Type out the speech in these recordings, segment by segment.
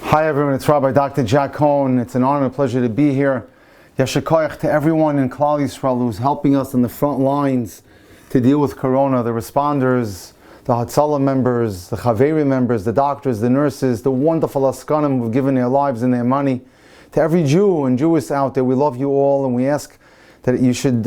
Hi everyone, it's Rabbi Dr. Jack Cohen. It's an honor and a pleasure to be here. Yasher koach to everyone in Klal Yisrael who's helping us in the front lines to deal with Corona, the responders, the Hatzalah members, the Chaveri members, the doctors, the nurses, the wonderful Askanim who've given their lives and their money. To every Jew and Jewess out there, we love you all and we ask that you should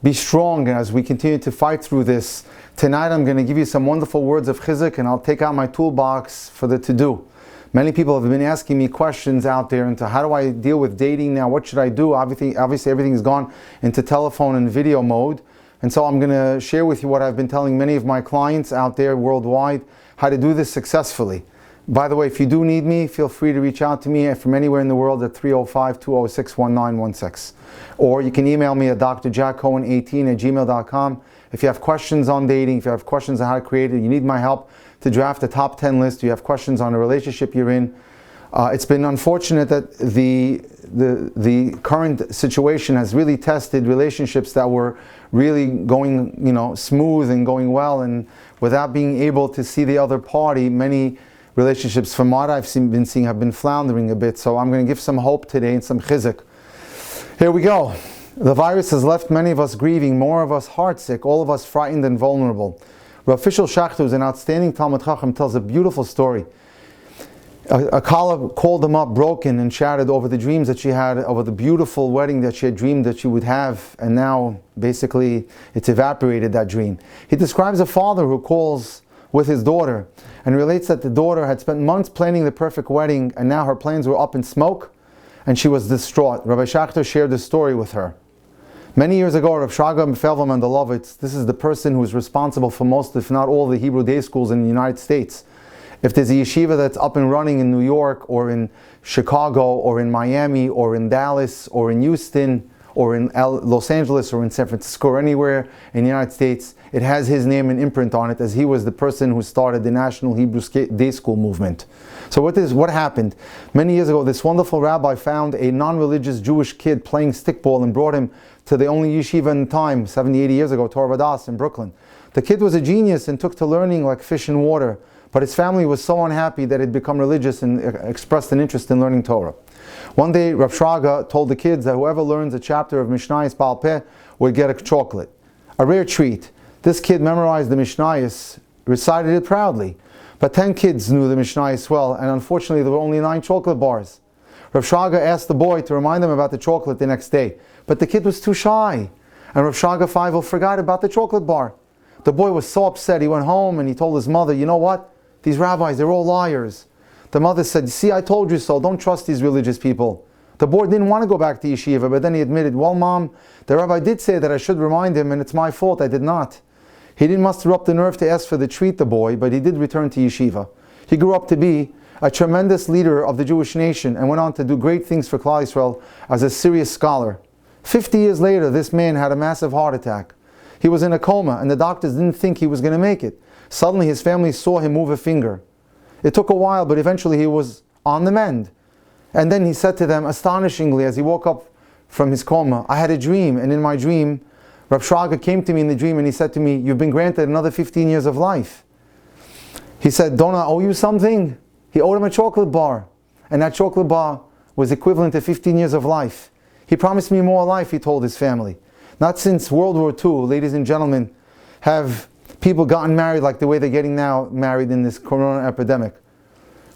be strong as we continue to fight through this. Tonight I'm going to give you some wonderful words of chizuk and I'll take out my toolbox for the to-do. Many people have been asking me questions out there into how do I deal with dating now, what should I do? Obviously everything's gone into telephone and video mode. And so I'm going to share with you what I've been telling many of my clients out there worldwide, how to do this successfully. By the way, if you do need me, feel free to reach out to me from anywhere in the world at 305-206-1916. Or you can email me at drjackcohen18@gmail.com. If you have questions on dating, if you have questions on how to create it, you need my help to draft a top 10 list, you have questions on the relationship you're in. It's been unfortunate that the current situation has really tested relationships that were really going smooth and going well, and without being able to see the other party, many relationships from what I've been seeing have been floundering a bit. So I'm going to give some hope today and some chizuk. Here we go. The virus has left many of us grieving, more of us heartsick, all of us frightened and vulnerable. Rav Fishel Schachter, who's an outstanding Talmud Chacham, tells a beautiful story. A Kala called him up broken and shouted over the dreams that she had, over the beautiful wedding that she had dreamed that she would have, and now basically it's evaporated, that dream. He describes a father who calls with his daughter and relates that the daughter had spent months planning the perfect wedding and now her plans were up in smoke and she was distraught. Rabbi Schachter shared this story with her. Many years ago, Rav Shraga Mefelva Mendelovitz, this is the person who is responsible for most, if not all, the Hebrew day schools in the United States. If there's a yeshiva that's up and running in New York or in Chicago or in Miami or in Dallas or in Houston or in Los Angeles or in San Francisco or anywhere in the United States, it has his name and imprint on it, as he was the person who started the National Hebrew Day School movement. So what happened? Many years ago, this wonderful rabbi found a non-religious Jewish kid playing stickball and brought him to the only yeshiva in time, 70, 80 years ago, Torah Vadas in Brooklyn. The kid was a genius and took to learning like fish in water, but his family was so unhappy that he'd become religious and expressed an interest in learning Torah. One day, Rav Shraga told the kids that whoever learns a chapter of Mishnayos Baal Peh would get a chocolate, a rare treat. This kid memorized the Mishnayos, recited it proudly, but 10 kids knew the Mishnayos well, and unfortunately there were only 9 chocolate bars. Rav Shraga asked the boy to remind him about the chocolate the next day, but the kid was too shy, and Rav Shraga Feivel forgot about the chocolate bar. The boy was so upset, he went home and he told his mother, you know what? These rabbis, they're all liars. The mother said, see, I told you so, don't trust these religious people. The boy didn't want to go back to yeshiva, but then he admitted, well, Mom, the rabbi did say that I should remind him, and it's my fault, I did not. He didn't muster up the nerve to ask for the treat, the boy, but he did return to yeshiva. He grew up to be a tremendous leader of the Jewish nation and went on to do great things for Klal Yisrael as a serious scholar. 50 years later, this man had a massive heart attack. He was in a coma and the doctors didn't think he was going to make it. Suddenly his family saw him move a finger. It took a while, but eventually he was on the mend. And then he said to them, astonishingly, as he woke up from his coma, I had a dream, and in my dream, Rav Shraga came to me in the dream and he said to me, you've been granted another 15 years of life. He said, don't I owe you something? He owed him a chocolate bar, and that chocolate bar was equivalent to 15 years of life. He promised me more life, he told his family. Not since World War II, ladies and gentlemen, have people gotten married like the way they're getting now married in this corona epidemic.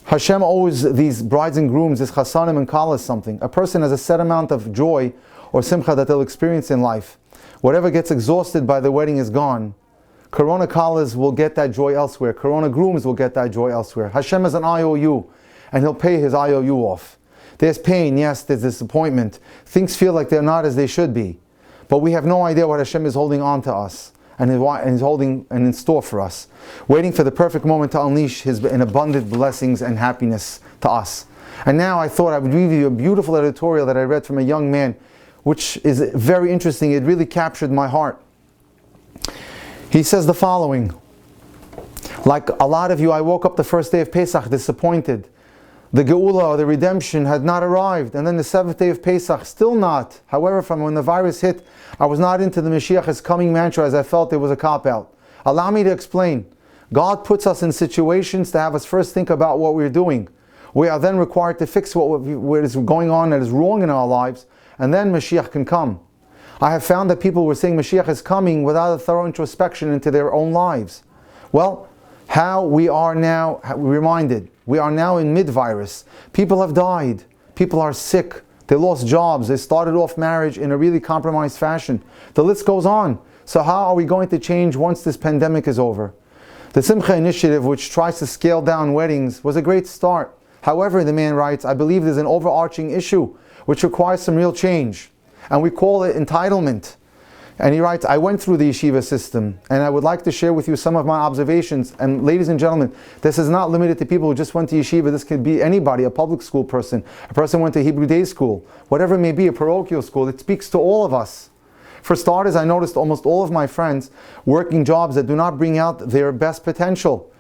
Hashem owes these brides and grooms, this chasanim and kalas, something. A person has a set amount of joy or simcha that they'll experience in life. Whatever gets exhausted by the wedding is gone. Corona kalas will get that joy elsewhere. Corona grooms will get that joy elsewhere. Hashem has an IOU, and He'll pay His IOU off. There's pain, yes, there's disappointment. Things feel like they're not as they should be. But we have no idea what Hashem is holding on to us and is holding and in store for us, waiting for the perfect moment to unleash His abundant blessings and happiness to us. And now I thought I would read you a beautiful editorial that I read from a young man, which is very interesting. It really captured my heart. He says the following: like a lot of you, I woke up the first day of Pesach disappointed. The Geula, or the redemption, had not arrived. And then the 7th day of Pesach, still not. However, from when the virus hit, I was not into the Mashiach is coming mantra as I felt it was a cop-out. Allow me to explain. God puts us in situations to have us first think about what we're doing. We are then required to fix what is going on that is wrong in our lives, and then Mashiach can come. I have found that people were saying Mashiach is coming without a thorough introspection into their own lives. Well, how we are now reminded, we are now in mid-virus. People have died. People are sick. They lost jobs. They started off marriage in a really compromised fashion. The list goes on. So how are we going to change once this pandemic is over? The Simcha initiative, which tries to scale down weddings, was a great start. However, the man writes, I believe there's an overarching issue which requires some real change. And we call it entitlement. And he writes, I went through the yeshiva system, and I would like to share with you some of my observations. And ladies and gentlemen, this is not limited to people who just went to yeshiva. This could be anybody, a public school person, a person who went to Hebrew day school, whatever it may be, a parochial school. It speaks to all of us. For starters, I noticed almost all of my friends working jobs that do not bring out their best potential.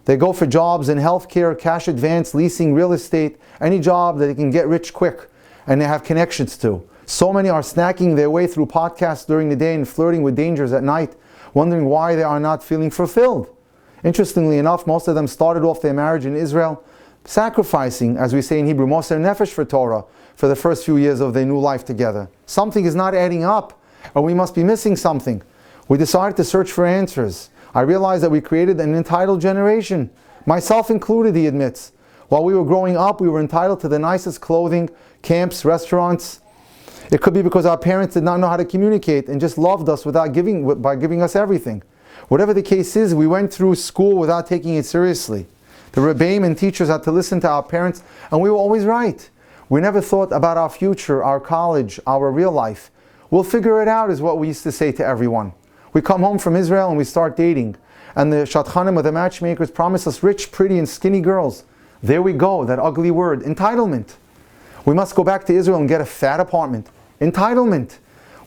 They go for jobs in healthcare, cash advance, leasing, real estate, any job that they can get rich quick and they have connections to. So many are snacking their way through podcasts during the day and flirting with dangers at night, wondering why they are not feeling fulfilled. Interestingly enough, most of them started off their marriage in Israel, sacrificing, as we say in Hebrew, moser nefesh for Torah, for the first few years of their new life together. Something is not adding up, or we must be missing something. We decided to search for answers. I realized that we created an entitled generation, myself included, he admits. While we were growing up, we were entitled to the nicest clothing, camps, restaurants. It could be because our parents did not know how to communicate and just loved us by giving us everything. Whatever the case is, we went through school without taking it seriously. The Rabbi and teachers had to listen to our parents, and we were always right. We never thought about our future, our college, our real life. We'll figure it out, is what we used to say to everyone. We come home from Israel and we start dating. And the shatchanim, or the matchmakers, promise us rich, pretty, and skinny girls. There we go, that ugly word, entitlement. We must go back to Israel and get a fat apartment. Entitlement.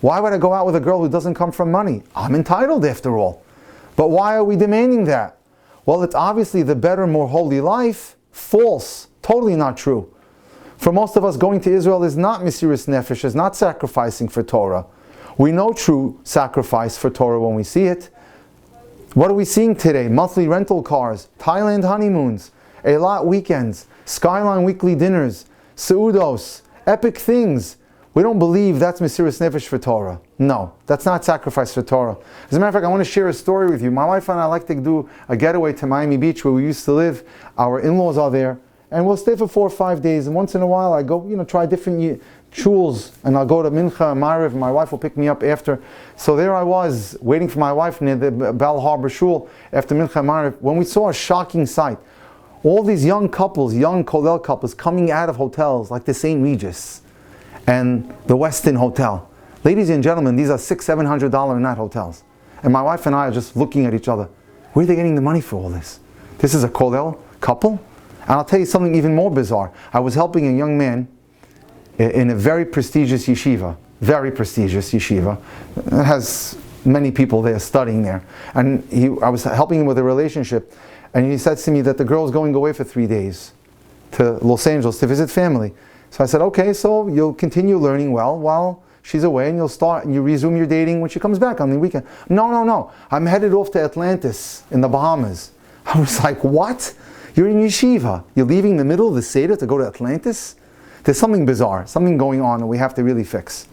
Why would I go out with a girl who doesn't come from money? I'm entitled after all. But why are we demanding that? Well, it's obviously the better, more holy life. False. Totally not true. For most of us, going to Israel is not mesiras nefesh, is not sacrificing for Torah. We know true sacrifice for Torah when we see it. What are we seeing today? Monthly rental cars, Thailand honeymoons, Eilat weekends, Skyline weekly dinners, Seudos, epic things. We don't believe that's mesiras nefesh for Torah. No, that's not sacrifice for Torah. As a matter of fact, I want to share a story with you. My wife and I like to do a getaway to Miami Beach where we used to live. Our in-laws are there. And we'll stay for 4 or 5 days. And once in a while I go, try different shuls. And I'll go to Mincha and Ma'ariv, and my wife will pick me up after. So there I was, waiting for my wife near the Bell Harbor Shul after Mincha and Ma'ariv, when we saw a shocking sight. All these young couples, young Kollel couples, coming out of hotels like the St. Regis and the Westin Hotel. Ladies and gentlemen, these are $600-700 a night hotels. And my wife and I are just looking at each other. Where are they getting the money for all this? This is a Kollel couple? And I'll tell you something even more bizarre. I was helping a young man in a very prestigious yeshiva. Very prestigious yeshiva. It has many people there studying there. And I was helping him with a relationship. And he said to me that the girl's going away for 3 days to Los Angeles to visit family. So I said, okay, so you'll continue learning well while she's away, and you resume your dating when she comes back on the weekend. No. I'm headed off to Atlantis in the Bahamas. I was like, what? You're in yeshiva. You're leaving the middle of the Seder to go to Atlantis? There's something bizarre, something going on that we have to really fix.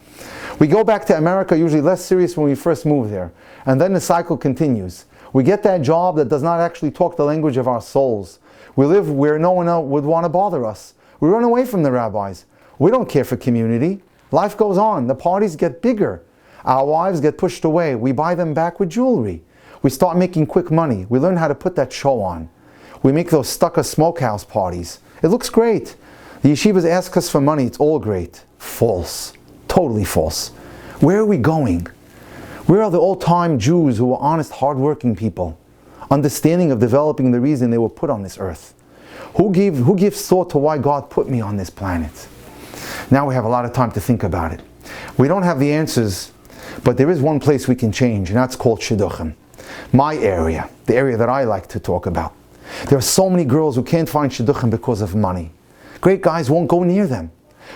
We go back to America usually less serious when we first move there. And then the cycle continues. We get that job that does not actually talk the language of our souls. We live where no one else would want to bother us. We run away from the rabbis. We don't care for community. Life goes on. The parties get bigger. Our wives get pushed away. We buy them back with jewelry. We start making quick money. We learn how to put that show on. We make those stucco smokehouse parties. It looks great. The yeshivas ask us for money. It's all great. False. Totally false. Where are we going? Where are the old-time Jews who were honest, hard-working people, understanding of developing the reason they were put on this earth? Who gives thought to why God put me on this planet? Now we have a lot of time to think about it. We don't have the answers, but there is one place we can change, and that's called shidduchim. My area, the area that I like to talk about. There are so many girls who can't find shidduchim because of money. Great guys won't go near them.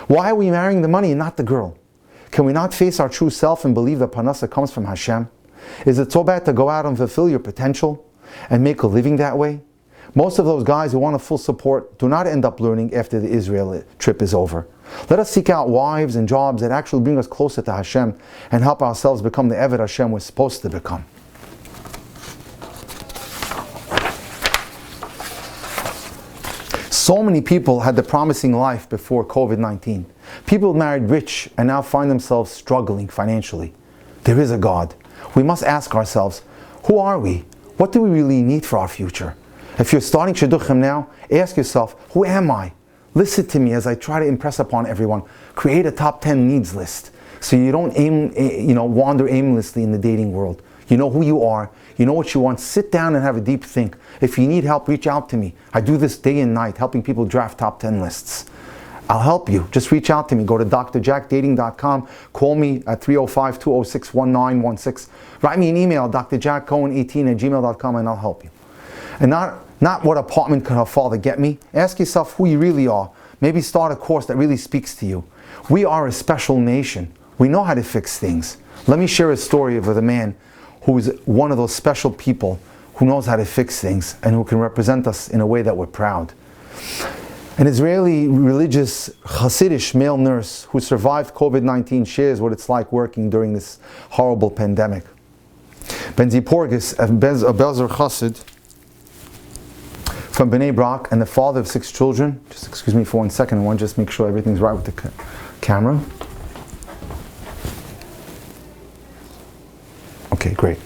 Why are we marrying the money and not the girl? Can we not face our true self and believe that parnasa comes from Hashem? Is it so bad to go out and fulfill your potential and make a living that way? Most of those guys who want a full support do not end up learning after the Israel trip is over. Let us seek out wives and jobs that actually bring us closer to Hashem and help ourselves become the Eved Hashem we're supposed to become. So many people had the promising life before COVID-19. People married rich and now find themselves struggling financially. There is a God. We must ask ourselves, who are we? What do we really need for our future? If you're starting Shidduchim now, ask yourself, who am I? Listen to me as I try to impress upon everyone. Create a top 10 needs list so you don't wander aimlessly in the dating world. You know who you are. You know what you want. Sit down and have a deep think. If you need help, reach out to me. I do this day and night, helping people draft top 10 lists. I'll help you. Just reach out to me. Go to drjackdating.com. Call me at 305-206-1916. Write me an email, drjackcohen18@gmail.com, and I'll help you. And not what apartment could her father get me. Ask yourself who you really are. Maybe start a course that really speaks to you. We are a special nation. We know how to fix things. Let me share a story of a man who is one of those special people who knows how to fix things and who can represent us in a way that we're proud. An Israeli religious Hasidic male nurse who survived COVID-19 shares what it's like working during this horrible pandemic. Ben Ziporgis, a Belzer Chassid from Bnei Brak and the father of 6 children. Just excuse me for 1 second. I want to just make sure everything's right with the camera. Okay, great.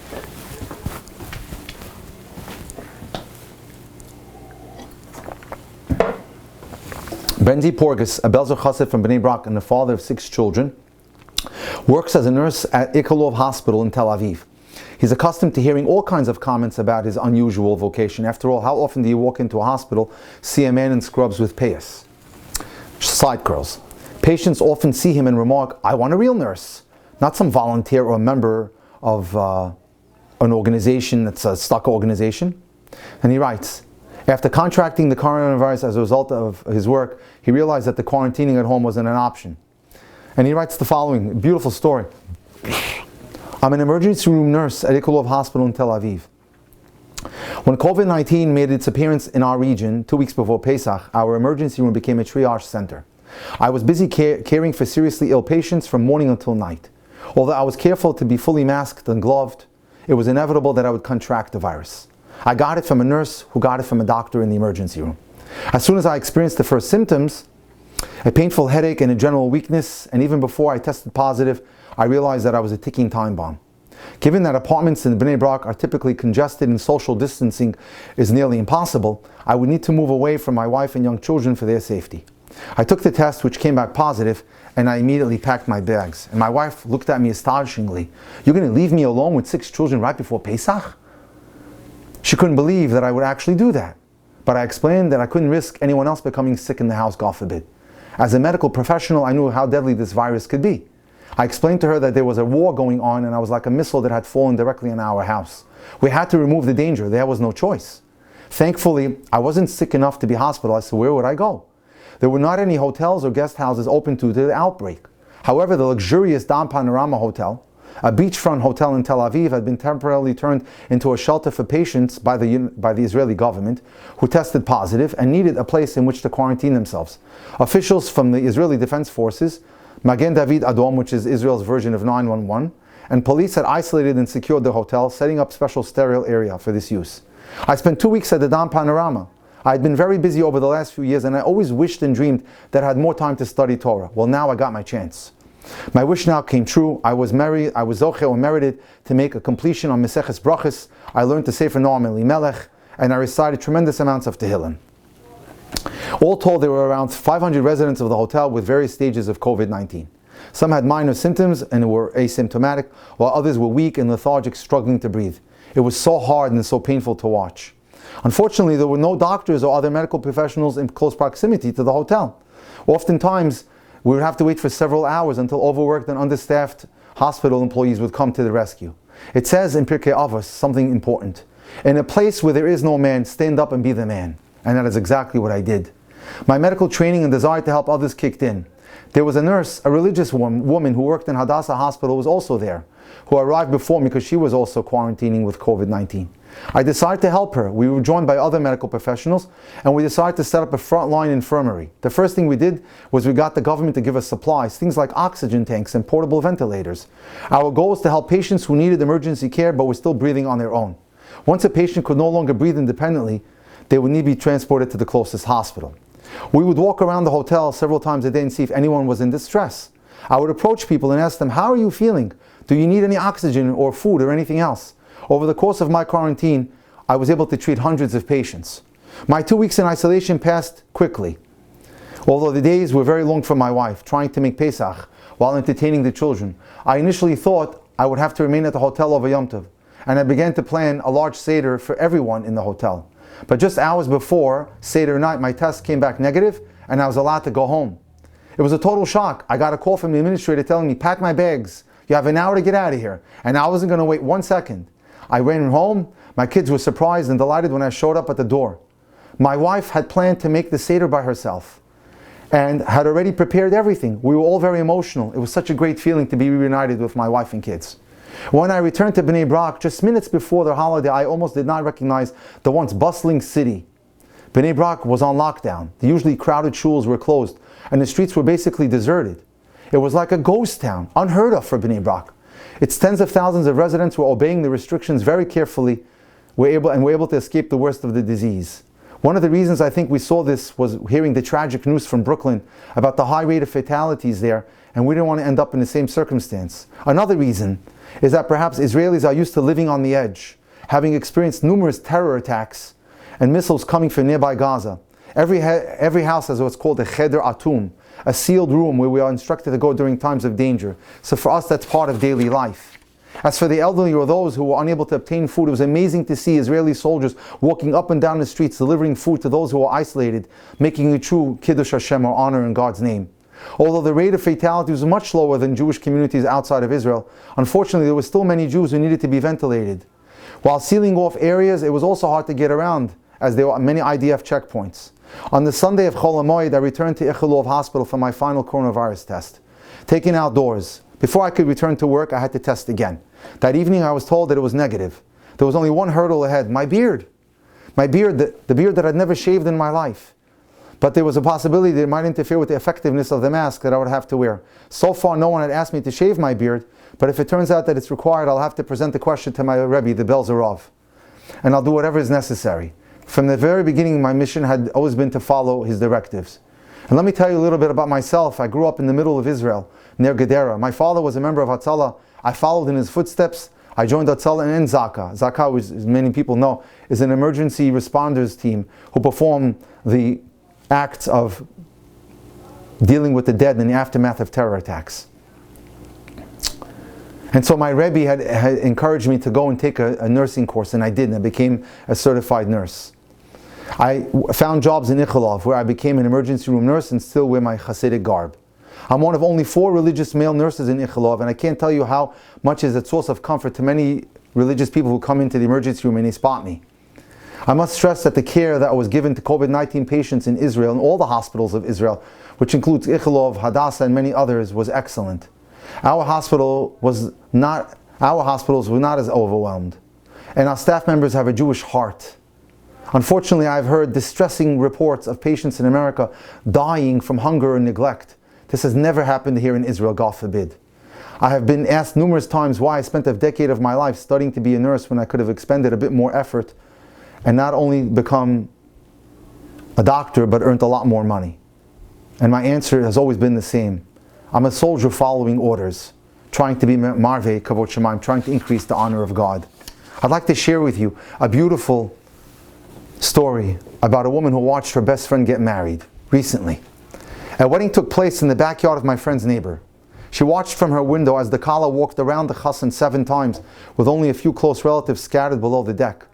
Benzi Porgus, a Belzer Chassid from Bnei Brak and the father of 6 children, works as a nurse at Ikolov Hospital in Tel Aviv. He's accustomed to hearing all kinds of comments about his unusual vocation. After all, how often do you walk into a hospital, see a man in scrubs with payas? Side curls. Patients often see him and remark, I want a real nurse, not some volunteer or a member of an organization that's a stuck organization. And he writes, after contracting the coronavirus as a result of his work, he realized that the quarantining at home wasn't an option. And he writes the following beautiful story. I'm an emergency room nurse at Ikolov Hospital in Tel Aviv. When COVID-19 made its appearance in our region 2 weeks before Pesach, our emergency room became a triage center. I was busy caring for seriously ill patients from morning until night. Although I was careful to be fully masked and gloved, it was inevitable that I would contract the virus. I got it from a nurse who got it from a doctor in the emergency room. As soon as I experienced the first symptoms, a painful headache and a general weakness, and even before I tested positive, I realized that I was a ticking time bomb. Given that apartments in Bnei Brak are typically congested and social distancing is nearly impossible, I would need to move away from my wife and young children for their safety. I took the test, which came back positive, and I immediately packed my bags. And my wife looked at me astonishingly. You're going to leave me alone with 6 children right before Pesach? She couldn't believe that I would actually do that. But I explained that I couldn't risk anyone else becoming sick in the house, God forbid. As a medical professional, I knew how deadly this virus could be. I explained to her that there was a war going on and I was like a missile that had fallen directly on our house. We had to remove the danger. There was no choice. Thankfully, I wasn't sick enough to be hospitalized, so where would I go? There were not any hotels or guest houses open to the outbreak. However, the luxurious Dam Panorama Hotel, a beachfront hotel in Tel Aviv, had been temporarily turned into a shelter for patients by the Israeli government who tested positive and needed a place in which to quarantine themselves. Officials from the Israeli Defense Forces, Magen David Adom, which is Israel's version of 911, and police had isolated and secured the hotel, setting up special sterile area for this use. I spent 2 weeks at the Dam Panorama. I had been very busy over the last few years and I always wished and dreamed that I had more time to study Torah. Well, now I got my chance. My wish now came true. I was zoche or merited to make a completion on Meseches Brachos. I learned the Sefer Noam Elimelech and I recited tremendous amounts of Tehillim. All told, there were around 500 residents of the hotel with various stages of COVID-19. Some had minor symptoms and were asymptomatic, while others were weak and lethargic, struggling to breathe. It was so hard and so painful to watch. Unfortunately, there were no doctors or other medical professionals in close proximity to the hotel. Oftentimes, we would have to wait for several hours until overworked and understaffed hospital employees would come to the rescue. It says in Pirkei Avos something important. In a place where there is no man, stand up and be the man. And that is exactly what I did. My medical training and desire to help others kicked in. There was a nurse, a religious woman who worked in Hadassah Hospital, was also there, who arrived before me because she was also quarantining with COVID-19. I decided to help her. We were joined by other medical professionals, and we decided to set up a frontline infirmary. The first thing we did was we got the government to give us supplies, things like oxygen tanks and portable ventilators. Our goal was to help patients who needed emergency care but were still breathing on their own. Once a patient could no longer breathe independently, they would need to be transported to the closest hospital. We would walk around the hotel several times a day and see if anyone was in distress. I would approach people and ask them, how are you feeling? Do you need any oxygen or food or anything else? Over the course of my quarantine, I was able to treat hundreds of patients. My 2 weeks in isolation passed quickly, although the days were very long for my wife, trying to make Pesach while entertaining the children. I initially thought I would have to remain at the hotel over Yom Tov, and I began to plan a large Seder for everyone in the hotel. But just hours before Seder night, my test came back negative, and I was allowed to go home. It was a total shock. I got a call from the administrator telling me, pack my bags, you have an hour to get out of here. And I wasn't going to wait 1 second. I ran home. My kids were surprised and delighted when I showed up at the door. My wife had planned to make the Seder by herself and had already prepared everything. We were all very emotional. It was such a great feeling to be reunited with my wife and kids. When I returned to Bnei Brak, just minutes before the holiday, I almost did not recognize the once bustling city. Bnei Brak was on lockdown. The usually crowded shuls were closed, and the streets were basically deserted. It was like a ghost town, unheard of for Bnei Brak. Its tens of thousands of residents were obeying the restrictions very carefully, were able to escape the worst of the disease. One of the reasons I think we saw this was hearing the tragic news from Brooklyn about the high rate of fatalities there, and we didn't want to end up in the same circumstance. Another reason is that perhaps Israelis are used to living on the edge, having experienced numerous terror attacks and missiles coming from nearby Gaza. Every house has what's called a cheder atum, a sealed room where we are instructed to go during times of danger. So for us, that's part of daily life. As for the elderly or those who were unable to obtain food, it was amazing to see Israeli soldiers walking up and down the streets, delivering food to those who were isolated, making a true Kiddush Hashem, or honor in God's name. Although the rate of fatality was much lower than Jewish communities outside of Israel, unfortunately there were still many Jews who needed to be ventilated. While sealing off areas, it was also hard to get around, as there were many IDF checkpoints. On the Sunday of Chol HaMoed, I returned to Ichilov Hospital for my final coronavirus test. Taken outdoors. Before I could return to work, I had to test again. That evening I was told that it was negative. There was only one hurdle ahead, my beard. My beard, the beard that I'd never shaved in my life. But there was a possibility that it might interfere with the effectiveness of the mask that I would have to wear. So far no one had asked me to shave my beard, but if it turns out that it's required, I'll have to present the question to my Rabbi, the Belzerov. And I'll do whatever is necessary. From the very beginning, my mission had always been to follow his directives. And let me tell you a little bit about myself. I grew up in the middle of Israel, near Gedera. My father was a member of Hatzalah. I followed in his footsteps. I joined Hatzalah and Zaka. Zaka, which as many people know, is an emergency responders team who perform the acts of dealing with the dead in the aftermath of terror attacks. And so my Rebbe had encouraged me to go and take a nursing course, and I did, and I became a certified nurse. I found jobs in Ichilov, where I became an emergency room nurse and still wear my Hasidic garb. I'm one of only 4 religious male nurses in Ichilov, and I can't tell you how much is a source of comfort to many religious people who come into the emergency room and they spot me. I must stress that the care that was given to COVID-19 patients in Israel and all the hospitals of Israel, which includes Ichilov, Hadassah, and many others, was excellent. Our hospitals were not as overwhelmed, and our staff members have a Jewish heart. Unfortunately, I've heard distressing reports of patients in America dying from hunger and neglect. This has never happened here in Israel, God forbid. I have been asked numerous times why I spent a decade of my life studying to be a nurse when I could have expended a bit more effort and not only become a doctor, but earned a lot more money. And my answer has always been the same. I'm a soldier following orders, trying to be marveh kavod shemaim, trying to increase the honor of God. I'd like to share with you a beautiful story about a woman who watched her best friend get married recently. A wedding took place in the backyard of my friend's neighbor. She watched from her window as the kala walked around the chassan 7 times, with only a few close relatives scattered below the deck,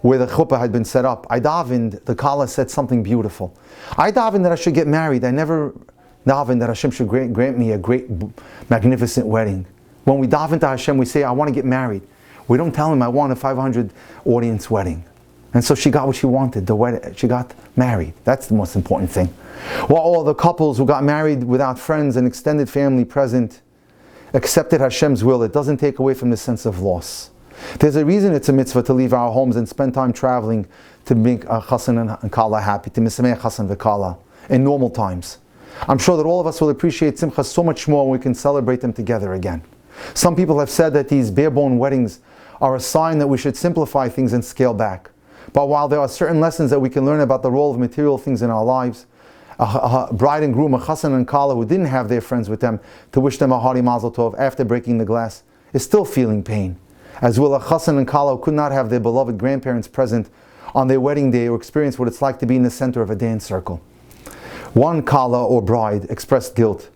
where the chuppah had been set up. I davened, the kala said something beautiful. I davened that I should get married. I never daven that Hashem should grant me a great, magnificent wedding. When we daven to Hashem, we say, I want to get married. We don't tell him, I want a 500 audience wedding. And so she got what she wanted, the wedding. She got married. That's the most important thing. While all the couples who got married without friends and extended family present accepted Hashem's will, it doesn't take away from the sense of loss. There's a reason it's a mitzvah to leave our homes and spend time traveling to make a chassan and kala happy, to misameh chassan v'kala in normal times. I'm sure that all of us will appreciate simcha so much more when we can celebrate them together again. Some people have said that these bare-bone weddings are a sign that we should simplify things and scale back. But while there are certain lessons that we can learn about the role of material things in our lives, a bride and groom, a chassan and kala who didn't have their friends with them to wish them a hearty mazel tov after breaking the glass is still feeling pain. As will a chassan and kala who could not have their beloved grandparents present on their wedding day or experience what it's like to be in the center of a dance circle. One kala or bride expressed guilt.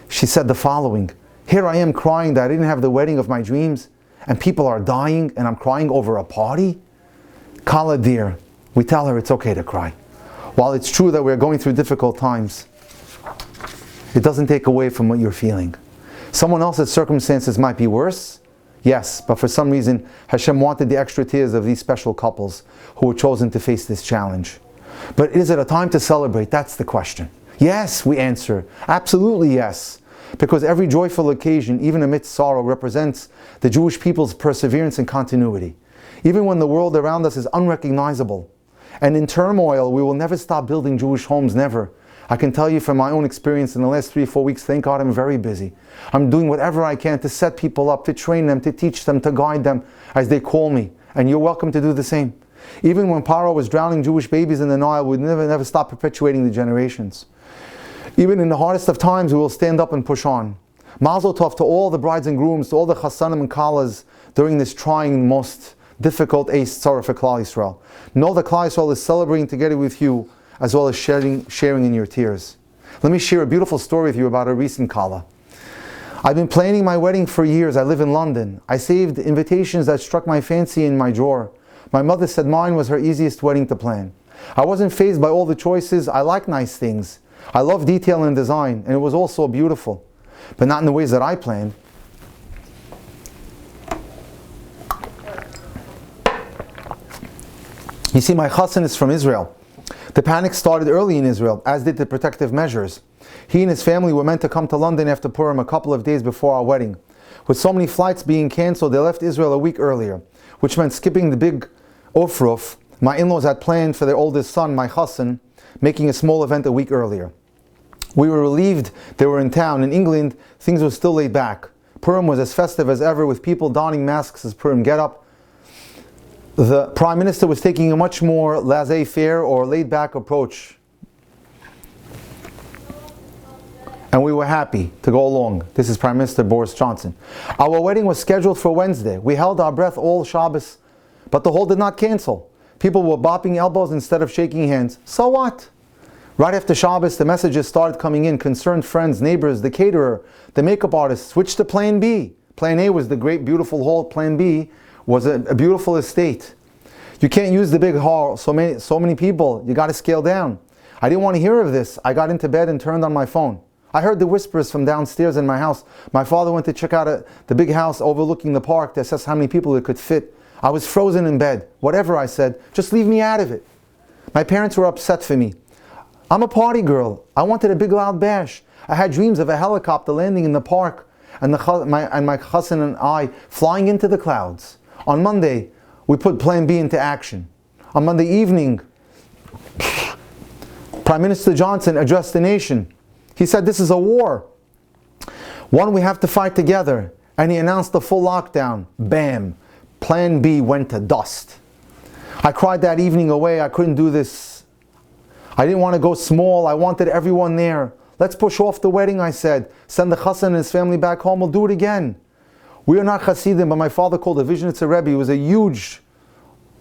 She said the following: "Here I am crying that I didn't have the wedding of my dreams, and people are dying, and I'm crying over a party." Kala dear, we tell her it's okay to cry. While it's true that we're going through difficult times, it doesn't take away from what you're feeling. Someone else's circumstances might be worse, yes, but for some reason, Hashem wanted the extra tears of these special couples who were chosen to face this challenge. But is it a time to celebrate? That's the question. Yes, we answer. Absolutely yes. Because every joyful occasion, even amidst sorrow, represents the Jewish people's perseverance and continuity. Even when the world around us is unrecognizable and in turmoil, we will never stop building Jewish homes, never. I can tell you from my own experience in the last 3 or 4 weeks, thank God I'm very busy. I'm doing whatever I can to set people up, to train them, to teach them, to guide them as they call me. And you're welcome to do the same. Even when Paro was drowning Jewish babies in the Nile, we never stop perpetuating the generations. Even in the hardest of times, we will stand up and push on. Mazel tov to all the brides and grooms, to all the chassanim and kalas during this trying, most difficult Eis Tzara for Klal Yisrael. Know that Klal Yisrael is celebrating together with you, as well as sharing in your tears. Let me share a beautiful story with you about a recent kala. I've been planning my wedding for years. I live in London. I saved invitations that struck my fancy in my drawer. My mother said mine was her easiest wedding to plan. I wasn't fazed by all the choices. I like nice things. I love detail and design, and it was all so beautiful, but not in the ways that I planned. You see, my chassan is from Israel. The panic started early in Israel, as did the protective measures. He and his family were meant to come to London after Purim a couple of days before our wedding. With so many flights being cancelled, they left Israel a week earlier, which meant skipping the big ofruf my in-laws had planned for their oldest son, my chassan, making a small event a week earlier. We were relieved they were in town. In England, things were still laid back. Purim was as festive as ever, with people donning masks as Purim get-up. The Prime Minister was taking a much more laissez-faire or laid-back approach. And we were happy to go along. This is Prime Minister Boris Johnson. Our wedding was scheduled for Wednesday. We held our breath all Shabbos, but the hall did not cancel. People were bopping elbows instead of shaking hands. So what? Right after Shabbos, the messages started coming in. Concerned friends, neighbors, the caterer, the makeup artist switched to Plan B. Plan A was the great, beautiful hall. Plan B was a beautiful estate. You can't use the big hall. So many people. You got to scale down. I didn't want to hear of this. I got into bed and turned on my phone. I heard the whispers from downstairs in my house. My father went to check out the big house overlooking the park to assess how many people it could fit. I was frozen in bed. Whatever I said, just leave me out of it. My parents were upset for me. I'm a party girl. I wanted a big loud bash. I had dreams of a helicopter landing in the park and my chassan and I flying into the clouds. On Monday, we put Plan B into action. On Monday evening, Prime Minister Johnson addressed the nation. He said, this is a war, one we have to fight together. And he announced the full lockdown. Bam! Plan B went to dust. I cried that evening away. I couldn't do this. I didn't want to go small. I wanted everyone there. Let's push off the wedding, I said. Send the chassan and his family back home. We'll do it again. We are not Hasidim, but my father called a Vizhnitzer Rebbe, who was a huge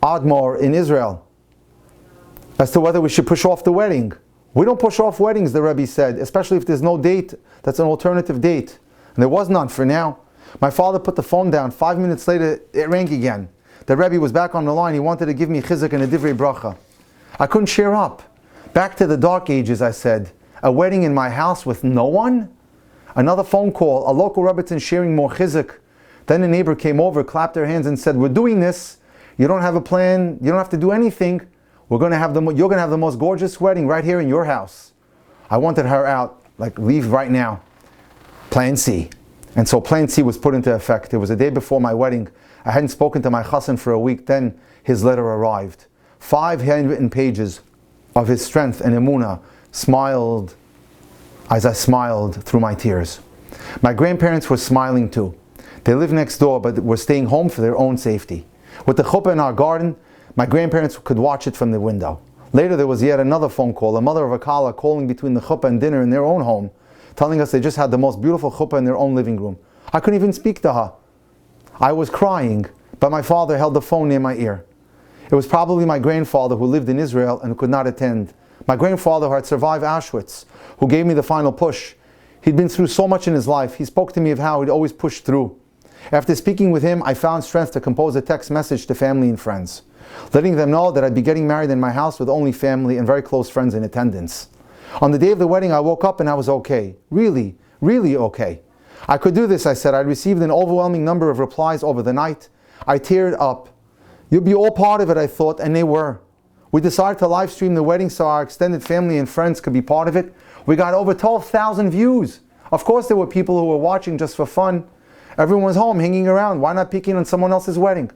Admor in Israel, as to whether we should push off the wedding. We don't push off weddings, the Rebbe said, especially if there's no date that's an alternative date. And there was none for now. My father put the phone down. 5 minutes later, it rang again. The Rebbe was back on the line. He wanted to give me chizuk and a divrei bracha. I couldn't cheer up. Back to the dark ages, I said. A wedding in my house with no one? Another phone call, a local riveting sharing more chizuk. Then a neighbor came over, clapped their hands and said, we're doing this. You don't have a plan. You don't have to do anything. You're going to have the most gorgeous wedding right here in your house. I wanted her out, like leave right now. Plan C. And so Plan C was put into effect. It was the day before my wedding. I hadn't spoken to my chassan for a week. Then his letter arrived. 5 handwritten pages of his strength and emunah smiled as I smiled through my tears. My grandparents were smiling too. They lived next door, but were staying home for their own safety. With the chuppah in our garden, my grandparents could watch it from the window. Later there was yet another phone call, a mother of a kala calling between the chuppah and dinner in their own home, telling us they just had the most beautiful chuppah in their own living room. I couldn't even speak to her. I was crying, but my father held the phone near my ear. It was probably my grandfather who lived in Israel and could not attend. My grandfather who had survived Auschwitz, who gave me the final push. He'd been through so much in his life. He spoke to me of how he'd always pushed through. After speaking with him, I found strength to compose a text message to family and friends, letting them know that I'd be getting married in my house with only family and very close friends in attendance. On the day of the wedding, I woke up and I was okay. Really, really okay. I could do this, I said. I received an overwhelming number of replies over the night. I teared up. You'll be all part of it, I thought, and they were. We decided to live stream the wedding so our extended family and friends could be part of it. We got over 12,000 views. Of course there were people who were watching just for fun. Everyone was home hanging around. Why not peeking on someone else's wedding?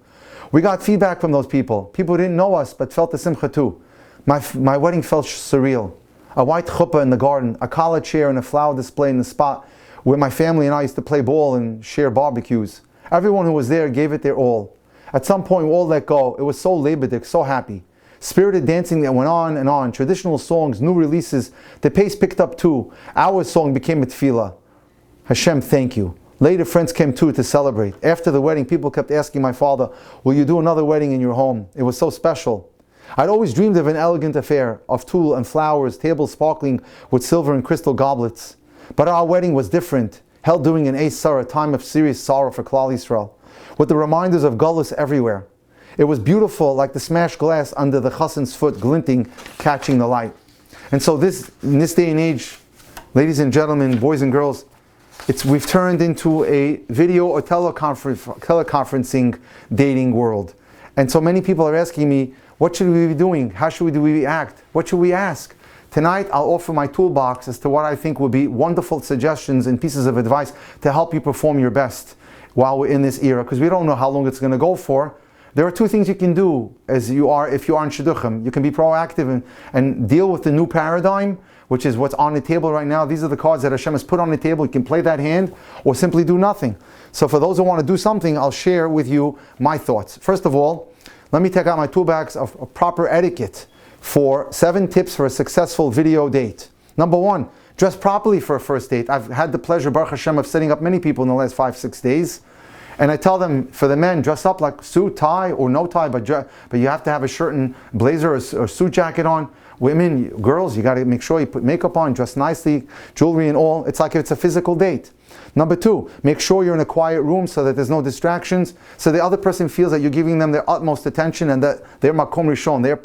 We got feedback from those people. People who didn't know us but felt the simcha too. My wedding felt surreal. A white chuppah in the garden, a kala chair and a flower display in the spot where my family and I used to play ball and share barbecues. Everyone who was there gave it their all. At some point we all let go. It was so lebedik, so happy. Spirited dancing that went on and on. Traditional songs, new releases. The pace picked up too. Our song became a tefillah. Hashem, thank you. Later friends came too to celebrate. After the wedding, people kept asking my father, will you do another wedding in your home? It was so special. I'd always dreamed of an elegant affair, of tulle and flowers, tables sparkling with silver and crystal goblets. But our wedding was different, held during an Eisar, a time of serious sorrow for Klal Yisrael, with the reminders of gullus everywhere. It was beautiful, like the smashed glass under the chassan's foot, glinting, catching the light. And so in this day and age, ladies and gentlemen, boys and girls, we've turned into a video or teleconferencing dating world. And so many people are asking me, what should we be doing? How should we act? What should we ask? Tonight I'll offer my toolbox as to what I think will be wonderful suggestions and pieces of advice to help you perform your best while we're in this era, because we don't know how long it's going to go for. There are 2 things you can do if you are in shidduchim. You can be proactive and deal with the new paradigm, which is what's on the table right now. These are the cards that Hashem has put on the table. You can play that hand or simply do nothing. So for those who want to do something, I'll share with you my thoughts. First of all, let me take out my toolbox of proper etiquette for 7 tips for a successful video date. Number 1, dress properly for a first date. I've had the pleasure, Baruch Hashem, of setting up many people in the last 5-6 days. And I tell them, for the men, dress up like suit, tie, or no tie, but you have to have a shirt and blazer or suit jacket on. Women, girls, you got to make sure you put makeup on, dress nicely, jewelry and all. It's like it's a physical date. Number 2, make sure you're in a quiet room so that there's no distractions, so the other person feels that you're giving them their utmost attention and that they're makom rishon, they're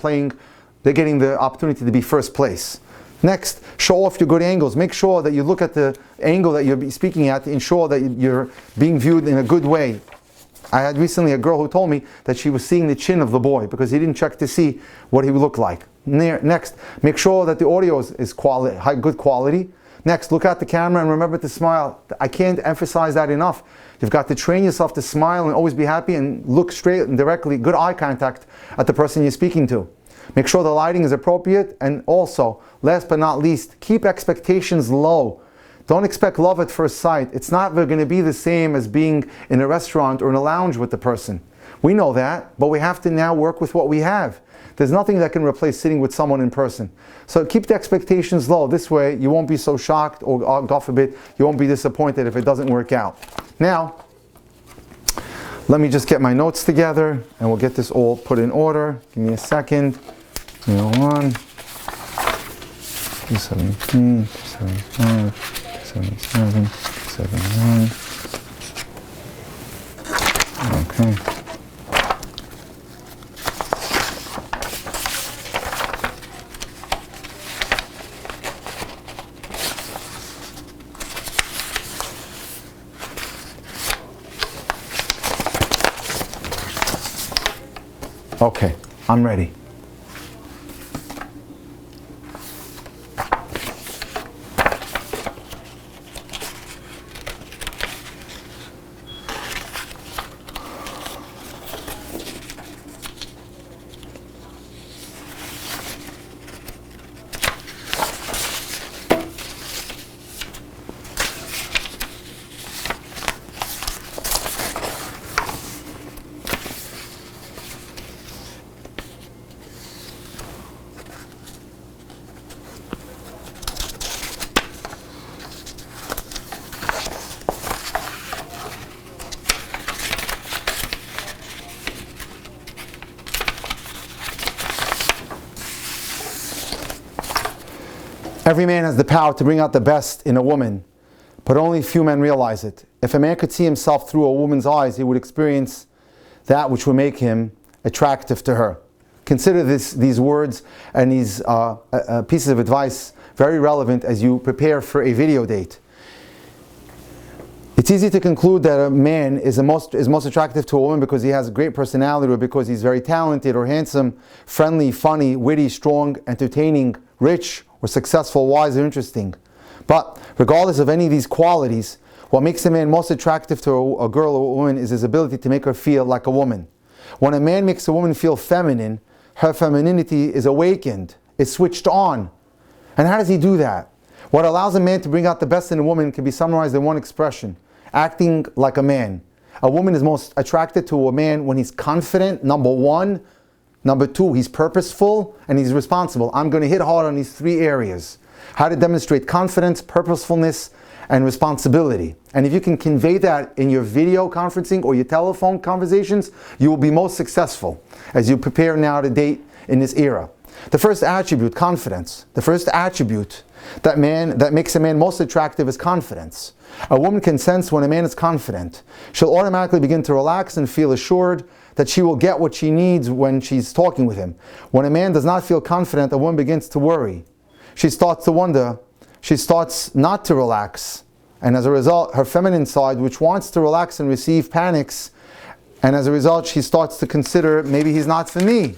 getting the opportunity to be first place. Next, show off your good angles. Make sure that you look at the angle that you're speaking at to ensure that you're being viewed in a good way. I had recently a girl who told me that she was seeing the chin of the boy because he didn't check to see what he would look like. Next, make sure that the audio is good quality. Next, look at the camera and remember to smile. I can't emphasize that enough. You've got to train yourself to smile and always be happy and look straight and directly, good eye contact at the person you're speaking to. Make sure the lighting is appropriate, and also, last but not least, keep expectations low. Don't expect love at first sight. It's not going to be the same as being in a restaurant or in a lounge with the person. We know that, but we have to now work with what we have. There's nothing that can replace sitting with someone in person. So keep the expectations low. This way you won't be so shocked, or God forbid, you won't be disappointed if it doesn't work out. Now, let me just get my notes together and we'll get this all put in order. Give me a second. 1, 217, 275, 277, 279. Okay. Okay, I'm ready. Every man has the power to bring out the best in a woman, but only few men realize it. If a man could see himself through a woman's eyes, he would experience that which would make him attractive to her. Consider these words and these pieces of advice very relevant as you prepare for a video date. It's easy to conclude that a man is most attractive to a woman because he has a great personality, or because he's very talented or handsome, friendly, funny, witty, strong, entertaining, rich, or successful, wise, or interesting. But regardless of any of these qualities, what makes a man most attractive to a girl or a woman is his ability to make her feel like a woman. When a man makes a woman feel feminine, her femininity is awakened, is switched on. And how does he do that? What allows a man to bring out the best in a woman can be summarized in one expression: acting like a man. A woman is most attracted to a man when he's confident, number one. Number two, he's purposeful and he's responsible. I'm going to hit hard on these three areas: how to demonstrate confidence, purposefulness, and responsibility. And if you can convey that in your video conferencing or your telephone conversations, you will be most successful as you prepare now to date in this era. The first attribute, confidence. The first attribute that makes a man most attractive is confidence. A woman can sense when a man is confident. She'll automatically begin to relax and feel assured that she will get what she needs when she's talking with him. When a man does not feel confident, a woman begins to worry. She starts to wonder. She starts not to relax. And as a result, her feminine side, which wants to relax and receive, panics. And as a result, she starts to consider, maybe he's not for me.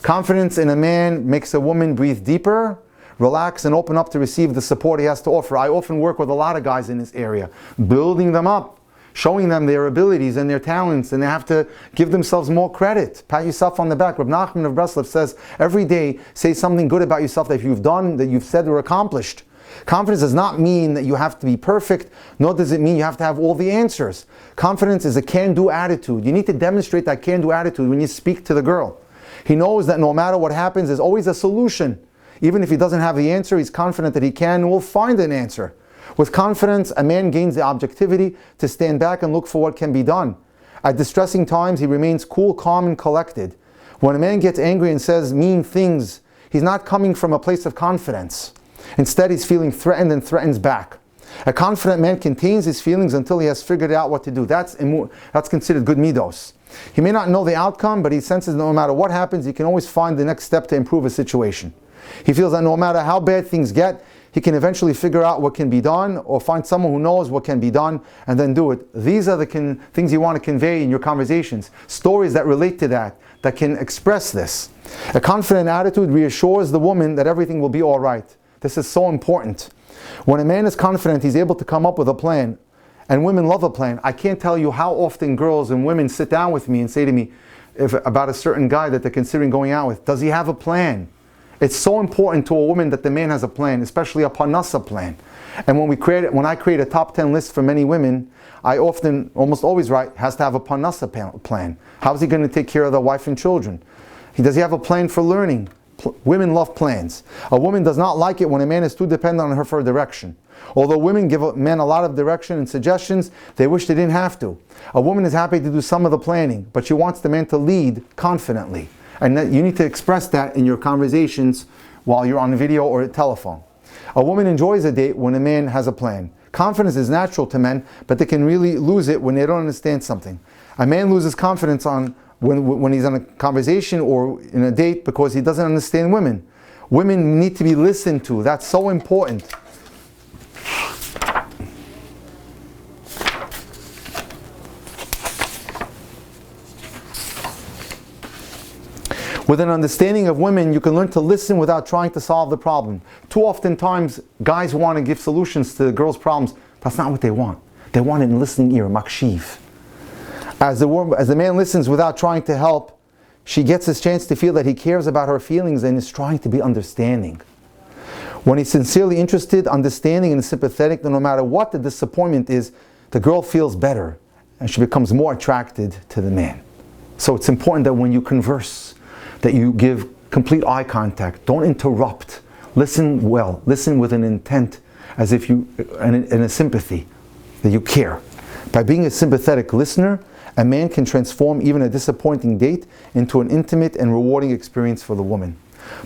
Confidence in a man makes a woman breathe deeper, relax, and open up to receive the support he has to offer. I often work with a lot of guys in this area, building them up, showing them their abilities and their talents, and they have to give themselves more credit. Pat yourself on the back. Rabbi Nachman of Breslov says, every day say something good about yourself that you've done, that you've said or accomplished. Confidence does not mean that you have to be perfect, nor does it mean you have to have all the answers. Confidence is a can-do attitude. You need to demonstrate that can-do attitude when you speak to the girl. He knows that no matter what happens, there's always a solution. Even if he doesn't have the answer, he's confident that he can and will find an answer. With confidence, a man gains the objectivity to stand back and look for what can be done. At distressing times, he remains cool, calm, and collected. When a man gets angry and says mean things, he's not coming from a place of confidence. Instead, he's feeling threatened and threatens back. A confident man contains his feelings until he has figured out what to do. That's considered good midos. He may not know the outcome, but he senses no matter what happens, he can always find the next step to improve a situation. He feels that no matter how bad things get, he can eventually figure out what can be done, or find someone who knows what can be done and then do it. These are the things you want to convey in your conversations. Stories that relate to that can express this. A confident attitude reassures the woman that everything will be all right. This is so important. When a man is confident, he's able to come up with a plan. And women love a plan. I can't tell you how often girls and women sit down with me and say to me about a certain guy that they're considering going out with, does he have a plan? It's so important to a woman that the man has a plan, especially a parnasa plan. And when I create a top 10 list for many women, I almost always write, has to have a parnasa plan. How is he going to take care of their wife and children? Does he have a plan for learning? Women love plans. A woman does not like it when a man is too dependent on her for direction. Although women give men a lot of direction and suggestions, they wish they didn't have to. A woman is happy to do some of the planning, but she wants the man to lead confidently. And that you need to express that in your conversations while you're on video or telephone. A woman enjoys a date when a man has a plan. Confidence is natural to men, but they can really lose it when they don't understand something. A man loses confidence when he's on a conversation or in a date because he doesn't understand women. Women need to be listened to. That's so important. With an understanding of women, you can learn to listen without trying to solve the problem. Too often times, guys want to give solutions to girls' problems. That's not what they want. They want an listening ear, makshiv. As the man listens without trying to help, she gets his chance to feel that he cares about her feelings and is trying to be understanding. When he's sincerely interested, understanding, and sympathetic, then no matter what the disappointment is, the girl feels better and she becomes more attracted to the man. So it's important that when you converse, that you give complete eye contact. Don't interrupt. Listen well. Listen with an intent, as if you, and a sympathy, that you care. By being a sympathetic listener, a man can transform even a disappointing date into an intimate and rewarding experience for the woman.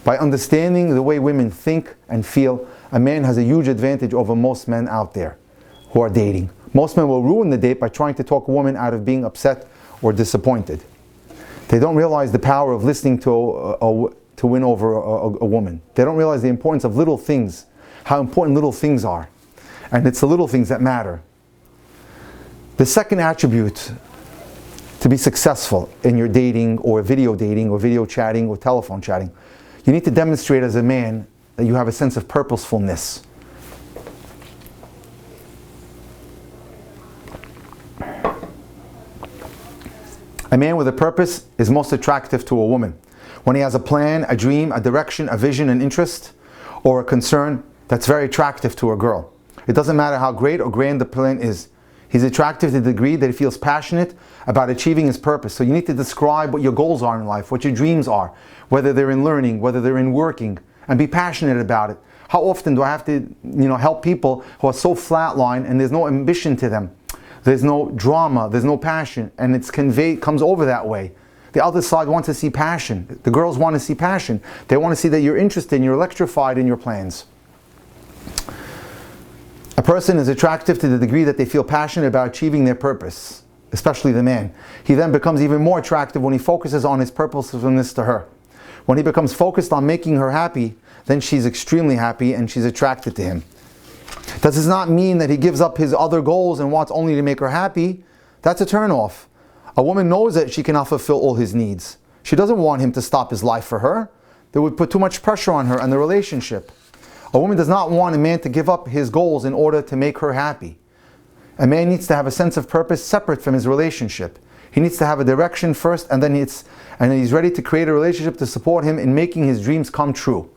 By understanding the way women think and feel, a man has a huge advantage over most men out there who are dating. Most men will ruin the date by trying to talk a woman out of being upset or disappointed. They don't realize the power of listening to win over a woman. They don't realize the importance of little things, how important little things are. And it's the little things that matter. The second attribute to be successful in your dating or video chatting or telephone chatting, you need to demonstrate as a man that you have a sense of purposefulness. A man with a purpose is most attractive to a woman. When he has a plan, a dream, a direction, a vision, an interest, or a concern, that's very attractive to a girl. It doesn't matter how great or grand the plan is. He's attractive to the degree that he feels passionate about achieving his purpose. So you need to describe what your goals are in life, what your dreams are, whether they're in learning, whether they're in working, and be passionate about it. How often do I have to, help people who are so flatline and there's no ambition to them? There's no drama, there's no passion, and it's comes over that way. The other side wants to see passion. The girls want to see passion. They want to see that you're interested and you're electrified in your plans. A person is attractive to the degree that they feel passionate about achieving their purpose, especially the man. He then becomes even more attractive when he focuses on his purposefulness to her. When he becomes focused on making her happy, then she's extremely happy and she's attracted to him. Does this not mean that he gives up his other goals and wants only to make her happy? That's a turnoff. A woman knows that she cannot fulfill all his needs. She doesn't want him to stop his life for her. That would put too much pressure on her and the relationship. A woman does not want a man to give up his goals in order to make her happy. A man needs to have a sense of purpose separate from his relationship. He needs to have a direction first, and then he's ready to create a relationship to support him in making his dreams come true.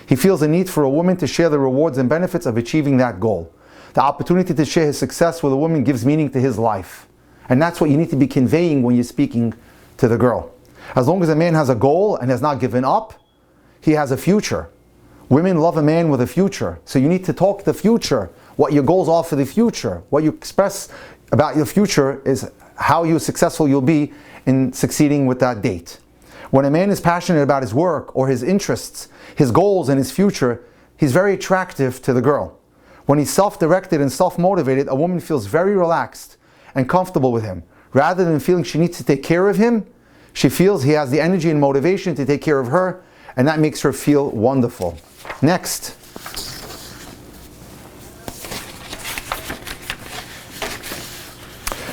He feels a need for a woman to share the rewards and benefits of achieving that goal. The opportunity to share his success with a woman gives meaning to his life. And that's what you need to be conveying when you're speaking to the girl. As long as a man has a goal and has not given up, he has a future. Women love a man with a future. So you need to talk the future, what your goals are for the future. What you express about your future is how successful you'll be in succeeding with that date. When a man is passionate about his work or his interests, his goals and his future, he's very attractive to the girl. When he's self-directed and self-motivated, a woman feels very relaxed and comfortable with him. Rather than feeling she needs to take care of him, she feels he has the energy and motivation to take care of her, and that makes her feel wonderful. Next.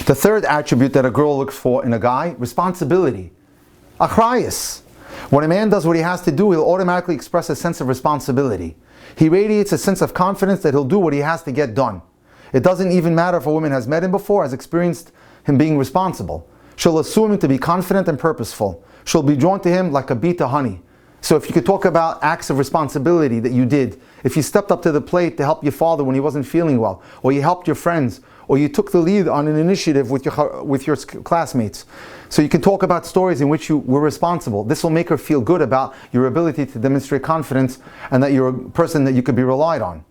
The third attribute that a girl looks for in a guy, responsibility. Achrayus. When a man does what he has to do, he'll automatically express a sense of responsibility. He radiates a sense of confidence that he'll do what he has to get done. It doesn't even matter if a woman has met him before, has experienced him being responsible. She'll assume him to be confident and purposeful. She'll be drawn to him like a bee to honey. So if you could talk about acts of responsibility that you did, if you stepped up to the plate to help your father when he wasn't feeling well, or you helped your friends, or you took the lead on an initiative with your classmates. So you can talk about stories in which you were responsible. This will make her feel good about your ability to demonstrate confidence and that you're a person that you could be relied on.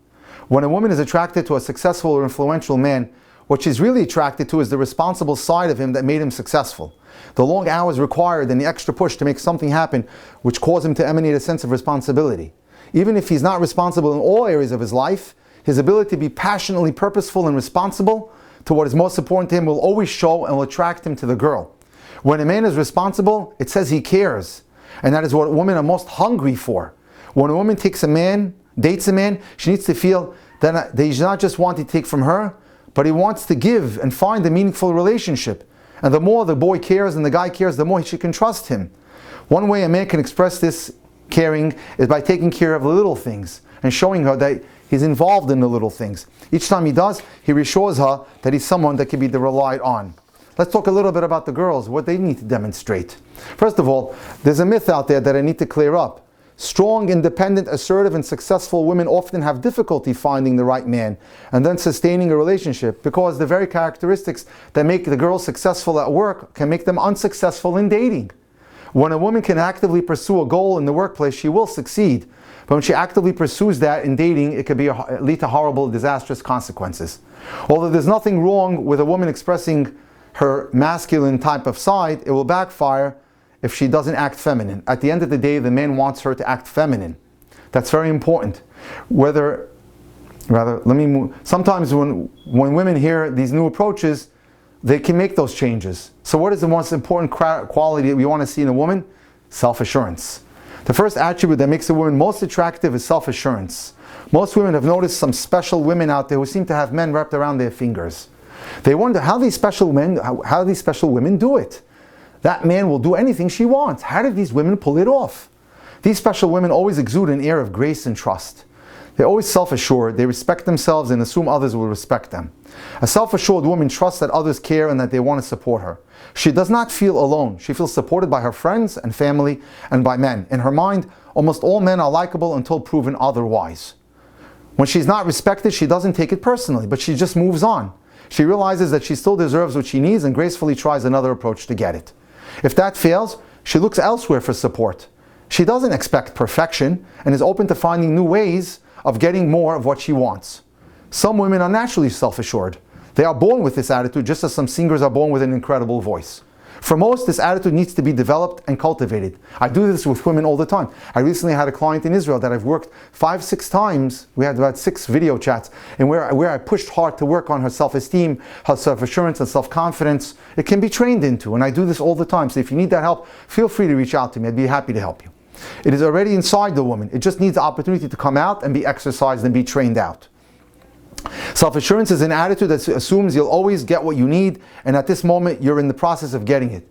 When a woman is attracted to a successful or influential man, what she's really attracted to is the responsible side of him that made him successful. The long hours required and the extra push to make something happen, which cause him to emanate a sense of responsibility. Even if he's not responsible in all areas of his life, his ability to be passionately purposeful and responsible to what is most important to him will always show and will attract him to the girl. When a man is responsible, it says he cares. And that is what women are most hungry for. When a woman dates a man, she needs to feel that he's not just wanting to take from her, but he wants to give and find a meaningful relationship. And the more the boy cares and the guy cares, the more she can trust him. One way a man can express this caring is by taking care of the little things and showing her that he's involved in the little things. Each time he does, he reassures her that he's someone that can be relied on. Let's talk a little bit about the girls, what they need to demonstrate. First of all, there's a myth out there that I need to clear up. Strong, independent, assertive, and successful women often have difficulty finding the right man and then sustaining a relationship because the very characteristics that make the girl successful at work can make them unsuccessful in dating. When a woman can actively pursue a goal in the workplace, she will succeed. But when she actively pursues that in dating, it could lead to horrible, disastrous consequences. Although there's nothing wrong with a woman expressing her masculine type of side, it will backfire if she doesn't act feminine. At the end of the day, the man wants her to act feminine. That's very important. Sometimes when women hear these new approaches, they can make those changes. So what is the most important quality that we want to see in a woman? Self-assurance. The first attribute that makes a woman most attractive is self-assurance. Most women have noticed some special women out there who seem to have men wrapped around their fingers. They wonder how these special women do it. That man will do anything she wants. How did these women pull it off? These special women always exude an air of grace and trust. They're always self-assured, they respect themselves and assume others will respect them. A self-assured woman trusts that others care and that they want to support her. She does not feel alone. She feels supported by her friends and family and by men. In her mind, almost all men are likable until proven otherwise. When she's not respected, she doesn't take it personally, but she just moves on. She realizes that she still deserves what she needs and gracefully tries another approach to get it. If that fails, she looks elsewhere for support. She doesn't expect perfection and is open to finding new ways of getting more of what she wants. Some women are naturally self-assured. They are born with this attitude, just as some singers are born with an incredible voice. For most, this attitude needs to be developed and cultivated. I do this with women all the time. I recently had a client in Israel that I've worked 5-6 times. We had about 6 video chats, and where I pushed hard to work on her self-esteem, her self-assurance, and self-confidence. It can be trained into, and I do this all the time. So if you need that help, feel free to reach out to me. I'd be happy to help you. It is already inside the woman. It just needs the opportunity to come out and be exercised and be trained out. Self-assurance is an attitude that assumes you'll always get what you need, and at this moment you're in the process of getting it.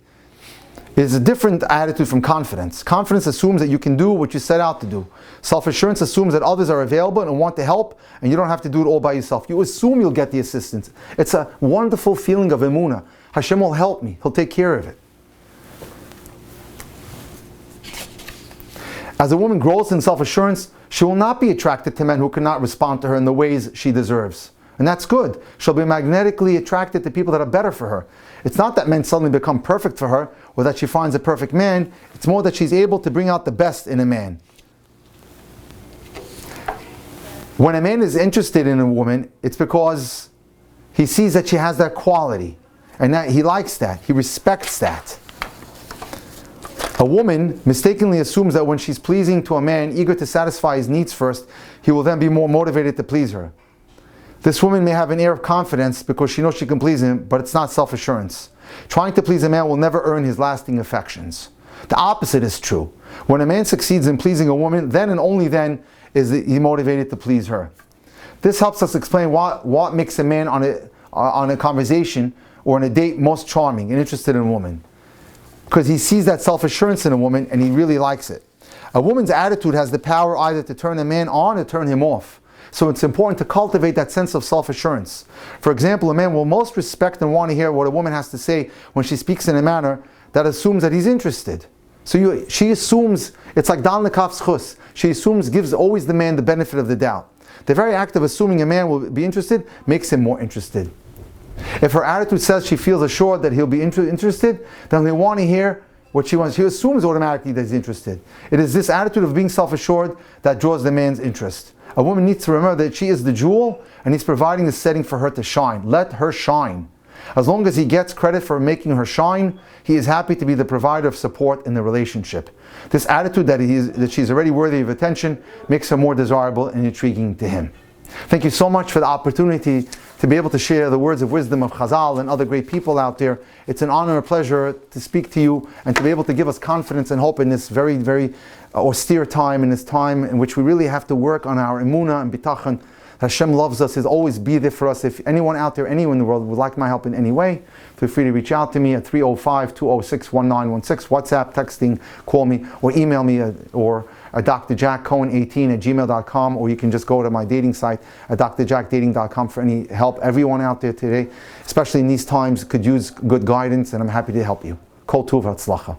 It is a different attitude from confidence. Confidence assumes that you can do what you set out to do. Self-assurance assumes that others are available and want to help, and you don't have to do it all by yourself. You assume you'll get the assistance. It's a wonderful feeling of emunah. Hashem will help me. He'll take care of it. As a woman grows in self-assurance, she will not be attracted to men who cannot respond to her in the ways she deserves. And that's good. She'll be magnetically attracted to people that are better for her. It's not that men suddenly become perfect for her, or that she finds a perfect man. It's more that she's able to bring out the best in a man. When a man is interested in a woman, it's because he sees that she has that quality, and that he likes that, he respects that. A woman mistakenly assumes that when she's pleasing to a man, eager to satisfy his needs first, he will then be more motivated to please her. This woman may have an air of confidence because she knows she can please him, but it's not self-assurance. Trying to please a man will never earn his lasting affections. The opposite is true. When a man succeeds in pleasing a woman, then and only then is he motivated to please her. This helps us explain what makes a man on a conversation or on a date most charming and interested in a woman. Because he sees that self-assurance in a woman and he really likes it. A woman's attitude has the power either to turn a man on or turn him off. So it's important to cultivate that sense of self-assurance. For example, a man will most respect and want to hear what a woman has to say when she speaks in a manner that assumes that he's interested. So she assumes, it's like dal nekaf schus. She assumes, gives always the man the benefit of the doubt. The very act of assuming a man will be interested makes him more interested. If her attitude says she feels assured that he'll be interested, then he'll want to hear what she wants. She assumes automatically that he's interested. It is this attitude of being self-assured that draws the man's interest. A woman needs to remember that she is the jewel and he's providing the setting for her to shine. Let her shine. As long as he gets credit for making her shine, he is happy to be the provider of support in the relationship. This attitude that she's already worthy of attention makes her more desirable and intriguing to him. Thank you so much for the opportunity to be able to share the words of wisdom of Chazal and other great people out there. It's an honor and a pleasure to speak to you and to be able to give us confidence and hope in this very, very austere time, in this time in which we really have to work on our emunah and bitachon. Hashem loves us, He'll always be there for us. If anyone out there, anyone in the world would like my help in any way, feel free to reach out to me at 305-206-1916, WhatsApp, texting, call me, or email me or drjackcohen18@gmail.com, or you can just go to my dating site at drjackdating.com for any help. Everyone out there today, especially in these times, could use good guidance, and I'm happy to help you. Kol tuv hatzlacha.